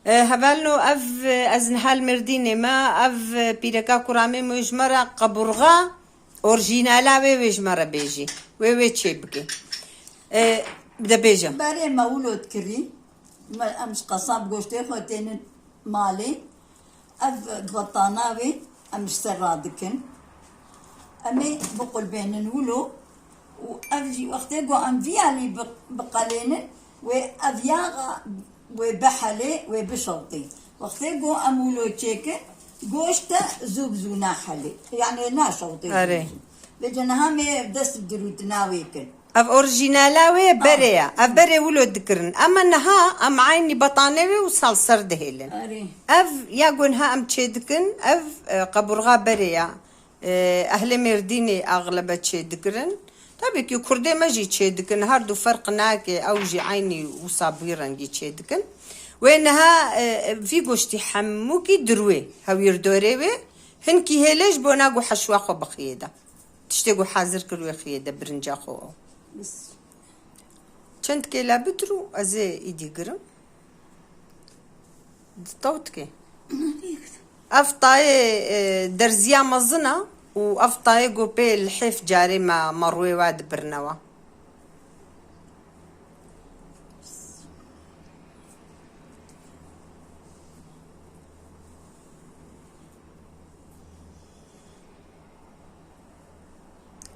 هبالنو اف ازنحال مرديني ما اف بيركا كرامي مجمرة قبرغا اورجينالا ويجمرة بيجي وي تشيبكي بدا بيجا بري مولود كري ما امش قصاب قشتي خوتين مالي اف بطاناوي امش سرادكن امي بقول بين نولو وافجي وقتي قو ام فيالي بقالين وافياغا وبحلي وبشرطي وقتي قو امولو تشيك قوشتا زوب زونا حلي يعني نا شرطي أري. بجنها مي بدست دروت ناويكن اف اورجينالاوي بريا اف بري ولو ذكرن اما انها ام عيني بطانوي وصلصر دهيلن اري اف ياقون ها ام تشيدكن اف قبرغا بريا اهل مرديني اغلب تشيدكرن طبعا كي كردي ما جي تشيدكن هاردو فرق ناكي اوجي عيني وصابيرن جي تشيدكن وانها في قشتي حموكي دروي هاو يردوريوي هنكي هيلش بوناقو حشواخو بخيده تشتاقو حاضر كروي خيده برنجاخو بس چند كيلا بدرو ازي ايدي قرم طوتكي افطاي درزيا مزنا وافطاي قوبي الحيف جاري ما مروي واد برنوا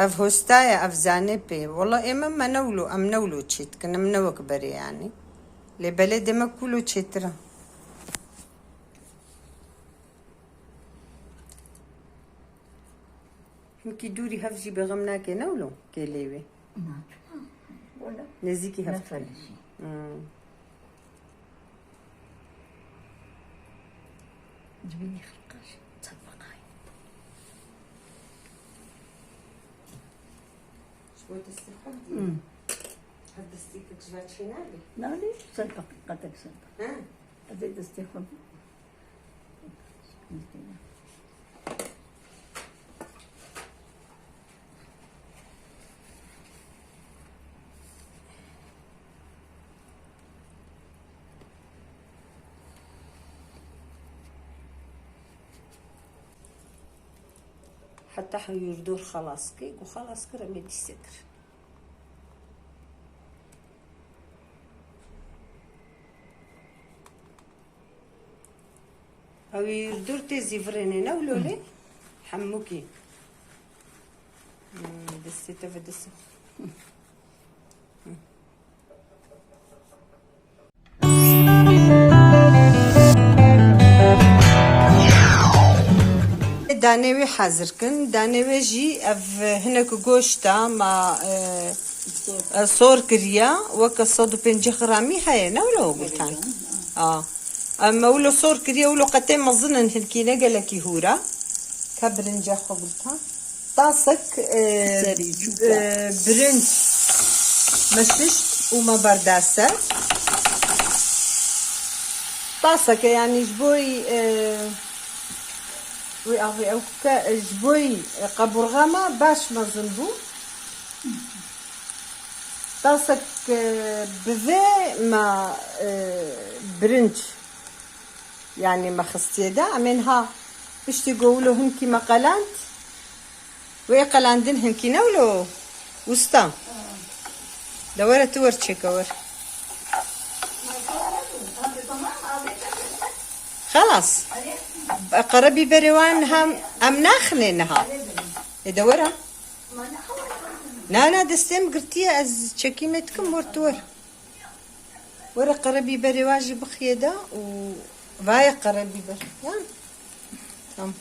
اف هستايا اف زانبي والله اما ما نولو ام نولو تشيت كنا منوك بري يعني لبلد ما كلو تشيترا هنكي دوري هفجي بغمناكي نولو كيليوي ولا نزيكي لا هفتالي فلشي جبيني خرقاش تصفقاي شوية استيقظ حدستيك جبات شنالي لا ليش صدق قدك صدق ها أزيد استيقظ حتى حيردور خلاص كي وخلاص كرمي دي سكر او يردور تيزي فريني نولو لي حموكي دستيتا بدسو دانوي حاضر كن دانوي جي اف هناك قوشتا ما صور كريا وكا صدو بنجي غرامي هاي نولو قلتان اما ولو صور كريا ولو قتين مظنن هنكي نقلكي هورا كبرنجا خو قلتان طاسك برنج مسشت وما برداسة طاسك يعني جبوي وي أغي أو جبوي قبرغامة باش مزنبو طاسك بذي ما برنج يعني ما خستيدا أمينها باش تقولوا هنكي ما قلانت وي قلاندن هنكي نولو وسطا دورة تور تشيكور خلاص قربي بريوان هم ام ناخنينها يدورها لا دستم قرتي از تشكيمتكم ورتور ورا قربي بريواجي بخيدا و فاي قربي بر يعني تمام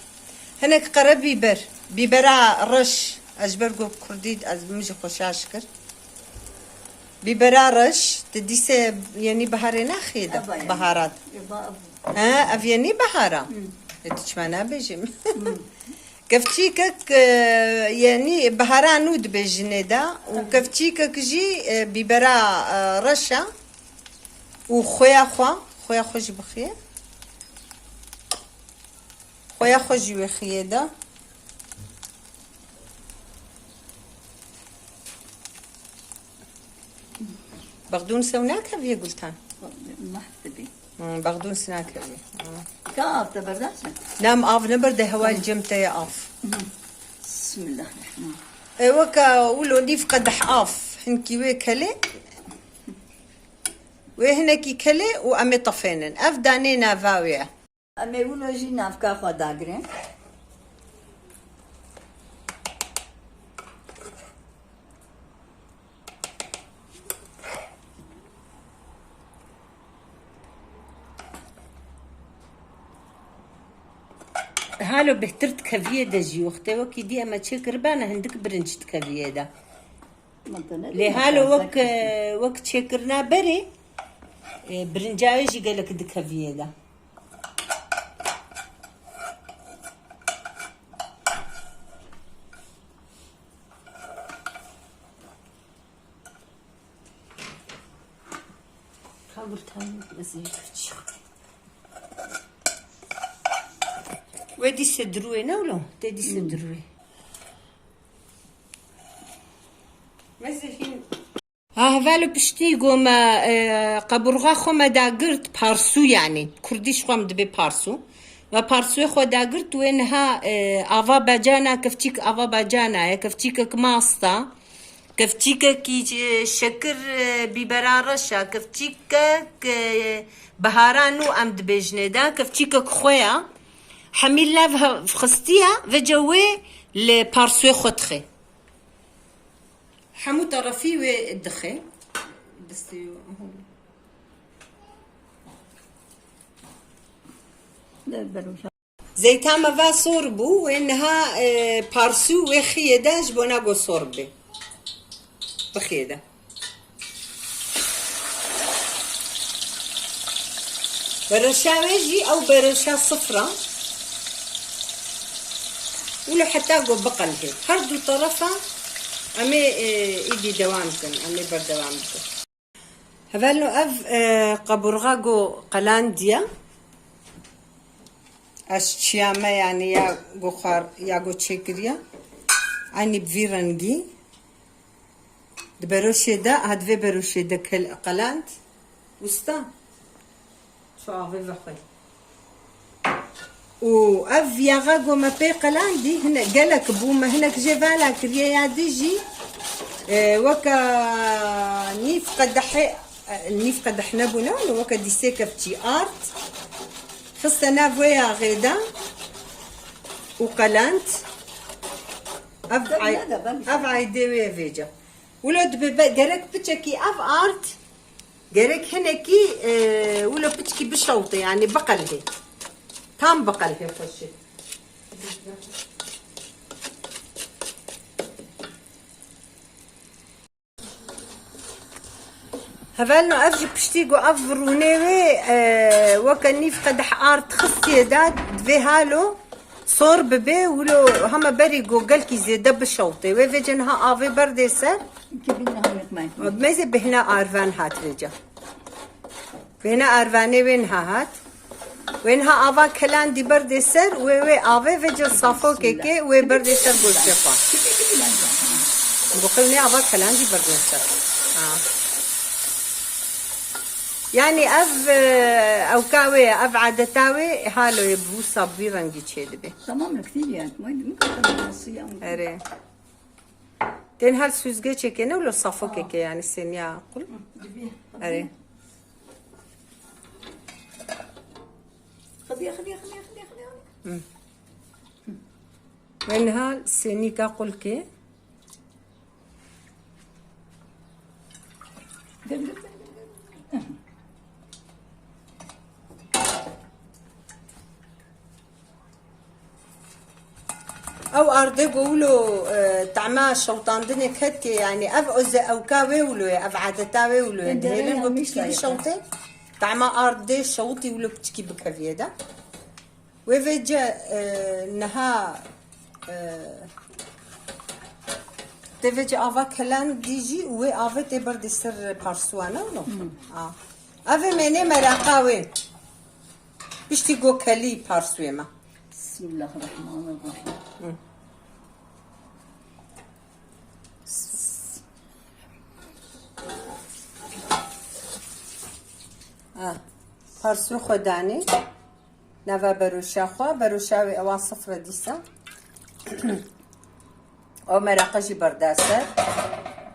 هناك قربي بر بيبرا رش اجبرقو كرديد از مجي خوشاشكر بيبرا رش تديسه يعني بهارنا خيدا بهارات ها افياني بهارة تشمانا بيجم كفتيكك يعني بهارة نود بجندا وكفتيكك جي بيبرا رشا وخويا خويا خوش بخير خويا خوش بخير بغدون سوناك هذه قلتان محتبي بغدون سناكري كاف تبرداشة. نام آف نبرد هوا الجمتة يا آف. بسم الله الرحمن. وكا ولو نيف قدح آف هنكي وكلي وهنكي كلي وأمي طفينن أف دانينا فاوية. أمي ولو جي نافكا خداغرين. هالو بهترت كفيه دا جيوختي وكي دي اما تشكر بانا هندك برنجت كفيه دا لي هالو وك تشكرنا بري برنجاوي جي قالك دي كفيه دا قلت هاي مزيج ودي سدروي نولو تدي سدروي مزيفين هفالو بشتيقو ما قبرغا خو ما داقرت بارسو يعني كرديش خوام دبي بارسو ما بارسو خو داقرت وينها افا باجانا كفتيك افا باجانا كفتيك كماستا كفتيك كي شكر بيبرارشا كفتيك بهارانو ام دبيجندا كفتيك خويا حميل لافها فخستيها فجوي لبارسوي خطخي حمو طرفي والدخي زيتا ما صوربو وانها بارسو وخيدا جبونا جو صوربي بخيدا برشاويجي او برشا صفرة ولو حتى جو بقل هيك هردو طرفها امي ايدي دوامكن امي بردوامكن هفالو اف قبرغاغو قلانديا اشتشياما يعني يا جو خار يا جو تشيكريا اني بفيرنجي دبروشي دا هدفي بروشي دا قلاند وستا شو عافي بخي وأف يغاقو ما بي قلاندي هنا قالك بوما هناك جيفالا كريا ياديجي وكا نيف قدح نبونا وكا دي سيكا فتي ارت خصنا فويا غيدا وقلانت اف عيدي فيجا ولو دبي قالك بتشكي اف ارت قالك هناكي ولو بتشكي بشوطي يعني بقل هي تام بقل هي خشي هفالنو افجي بشتيقو افرونيوي وكنيف قدح ارت خصي داد دفي هالو صور ببي ولو هما بريقو قالكي زيدا بشوطي ويفيجنها افي برديسر ميزي بهنا ارفان هات فيجا بهنا ارفاني وينها هات وينها افا كلان دي برديسر وي افي فيجا صافو كيكي وي برديسر بولشفا بقولني افا كلان دي برديسر يعني اف او كاوي اف عادتاوي هالو يبو صابي رنجي تشيدبي تمام كثير يعني ممكن الصيام اري تين هال سوزجي تشيكينا ولا صافو كيكي يعني سينيا قول اري خذيها وين هال سينيكا قول كي او ارضي قولوا تعما شوطان دنيا كتكي يعني اف اوز او كاوي ولو اف عادتاوي ولو دهيلن وبتكي شوطي تعما ارضي شوطي ولو بتكي بكفيدا وفيجا نها تفيجا افا كلان ديجي وي افا تبر دي سر بارسوانا ولو افا مني مراقاوي بشتي جو كلي بارسويما بسم الله الرحمن الرحيم هرسو خداني نافا بروشا خوا بروشاوي أوا صفرة ديسا أو مراقجي برداسة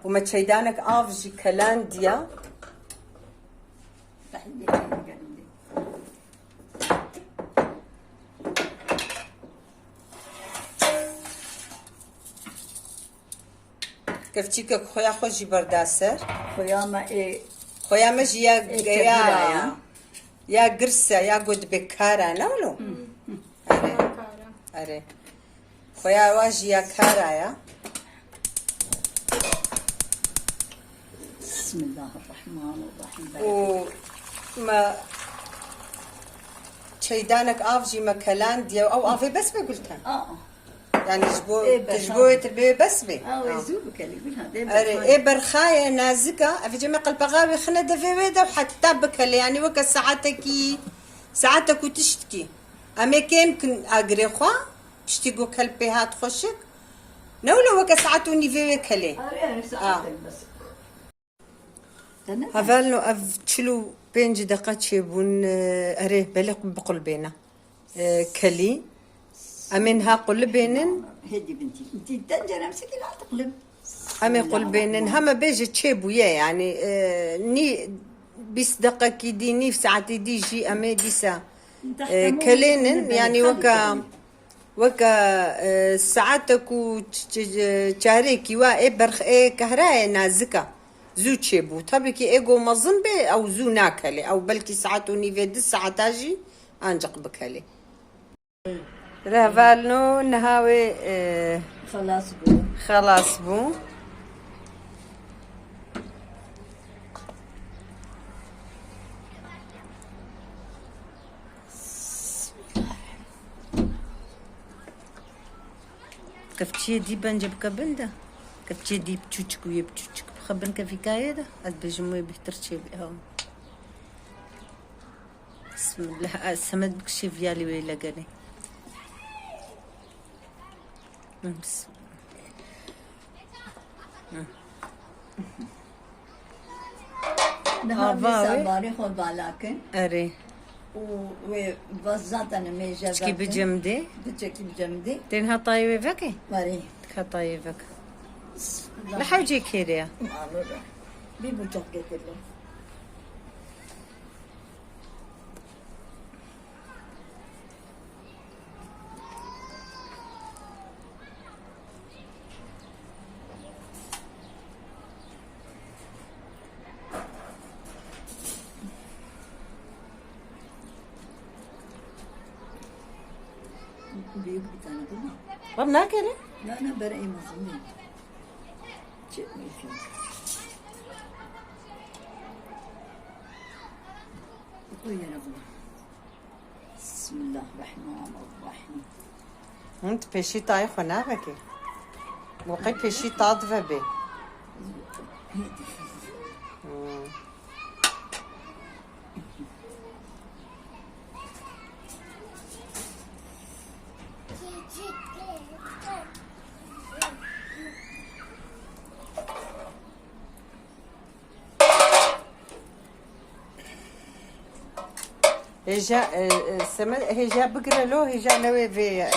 وما تشيدانك آفجي كلان ديا كفتيك خويا خوجي برداسة خويا ما إيه خويا مجي يا قرصة يا قد بكارا نولو أري خويا واجي يا كارا يا بسم الله الرحمن الرحيم وما شيدانك افجي مكلان ديو او افي بس بقولتها يعني تجبوي تربي بس بي يزوبك اللي يقولها اري اي برخايه نازكه في جميع البغاوي خنده في ويدا وحتى بكل يعني وك ساعتك وتشتكي اما كان كن اغري خوا بشتيقو كلبي هات خوشك نولو وك ساعتوني في وكلي بس هفالنو اف تشلو بينج دقات شيبون اري بلق بقلبينا كلي امينها قلبينن هدي بنتي انتي الدنجره امسكي لا تقلب امي قلبينن هما بيجي تشيبو يعني ني بيس دقة كي ديني في ساعتي دي جي امي ديسا كلينن يعني وكا ساعتك وتشاريكي وا اي برخ اي كهراء نازكه زو تشيبو طبيكي ايجو مظن بي او زو ناكلي او بلكي ساعتو نيفي دي ساعتاجي انجق بكلي رافالنو نهاوي خلاص بو كفتشي دي بنجب كبندا كفتشي دي بتشوشك ويبتشوشك خبرنك في كايدة أد بجموي بيترشي بهم بسم الله سمد بكشي فيالي ويلا قالي بسم نهار بساباري خود بالاكن أري وبزاتنا ميجا تشكي بجمدي بتشكي بجمدي تنها طيبة فكي ماري تكها طيبك لحوجي كيريا بيبو تشكي كله بيوك بتاعنا كله ربنا كده لا أنا برأي مظلوم شيء ما يفهم ويا ربنا بسم الله الرحمن الرحيم انت بشي طاي خناغكي وقي بشي طاضفة بي هجا سمد هجا بقرا له هجا نوي في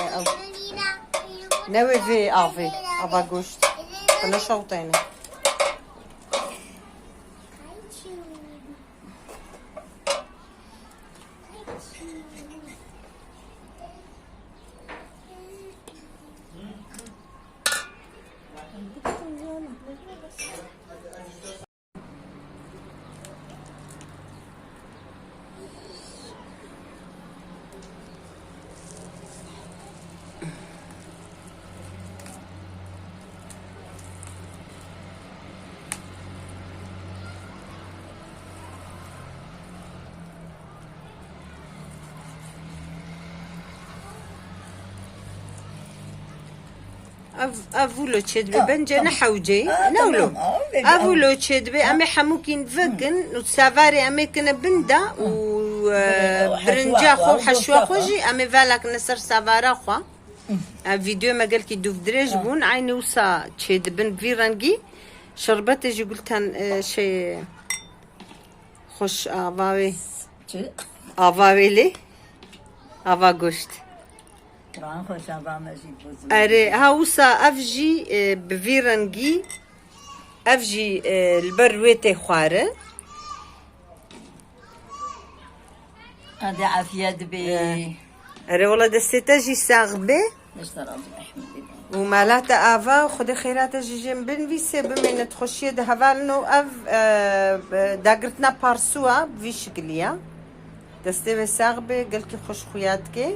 نوي في افي ابا غوشت انا شوطيني افولو تشد بنجا نحوجي نولو افولو تشد بي امي حموكين فقن وسافاري امي كنا بندا وبرنجا خو حشوا خوجي امي فالك نصر سافارا خو فيديو ما قال كي دوف دريج بون عيني وسا تشد بن فيرانجي شربت جي قلتان شي خوش افاوي آوا ویلی آوا گوشت قرآن خوش آبا مجید بزرگ اره هاوسا افجی بوی رنگی افجی البرویت خواره هذا عافية بي اره والله دستتا جی ساغ به نشترى بالرحمة ومالات آوا خود خیرات جیجم بنویسه بمینت خوشیه ده هوالنو اف داگرتنا پارسوا بوی شکلیه دسته و ساغ به گل که خوش خویاد که